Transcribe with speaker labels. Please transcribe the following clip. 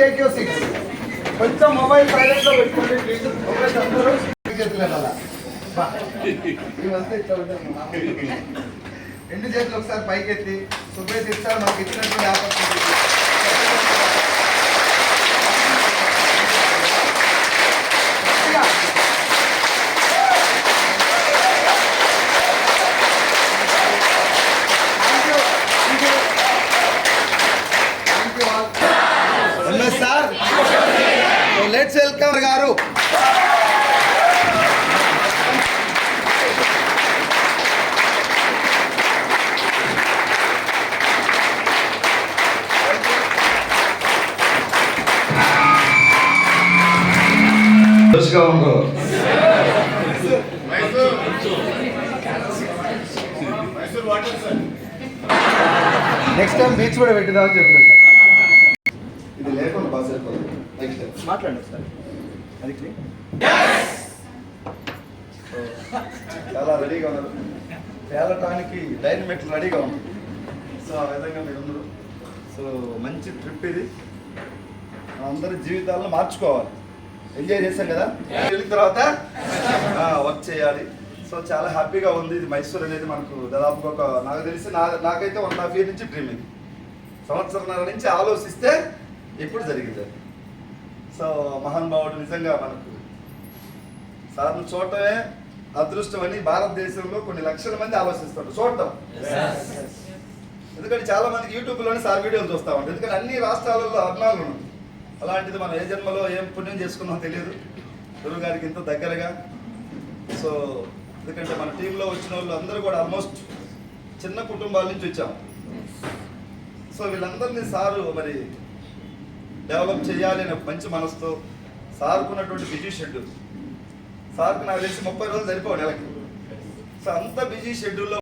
Speaker 1: Take your seat. కొంచెం mobile silent లో పెట్టుకోండి ప్లీజ్. మొబైల్ అందరూ చేతులు పెట్టాలా? రెండు చేతులు ఒకసారి పైకెత్తి సుబ్బేసి ఇస్తారు మనకి ఇచ్చినటువంటి ఆపర్చునిటీ. సార్ లెట్స్ వెల్కమ్ గారు. నెక్స్ట్ టైం బీచ్ కూడా పెట్టిదామని చెప్పారు సార్. ఇది లేకుండా బాగా సరిపోతుంది. నెక్స్ట్ టైం మాట్లాడండి సార్. అది చాలా రెడీగా ఉన్నారు, తేలటానికి డైనమిక్స్ రెడీగా ఉంది. సో ఆ విధంగా మీరు అందరూ సో మంచి ట్రిప్ ఇది, అందరి జీవితాలను మార్చుకోవాలి. ఎంజాయ్ చేశాం కదా, వెళ్ళిన తర్వాత వర్క్ చేయాలి. సో చాలా హ్యాపీగా ఉంది. ఇది మైసూర్ అనేది మనకు దాదాపుగా ఒక నాకు తెలిసి నాకైతే 1.5 year నుంచి డ్రీమింగ్, సంవత్సరాల నుంచి ఆలోచిస్తే ఎప్పుడు జరిగింది. సో మహానుభావుడు నిజంగా మనకు సార్ను చూడటమే అదృష్టం అని భారతదేశంలో కొన్ని లక్షల మంది ఆలోచిస్తారు చూడటం. ఎందుకంటే చాలా మందికి యూట్యూబ్లోనే సార్ వీడియోలు చూస్తూ ఉంటారు, ఎందుకంటే అన్ని రాష్ట్రాలలో అభిమానులు ఉన్నాయి. అలాంటిది మనం ఏ జన్మలో ఏం పుణ్యం చేసుకున్నామో తెలియదు, గురువు గారికి ఇంత దగ్గరగా. సో ఎందుకంటే మన టీంలో వచ్చిన వాళ్ళు అందరూ కూడా ఆల్మోస్ట్ చిన్న కుటుంబాల నుంచి వచ్చాం. సో వీళ్ళందరినీ సారు మరి డెవలప్ చేయాలి అనే మంచి మనసుతో, సార్కున్నటువంటి బిజీ షెడ్యూల్, సార్కు నాకు తెలిసి 30 రోజులు సరిపోవు నెలకి. సో అంత బిజీ షెడ్యూల్లో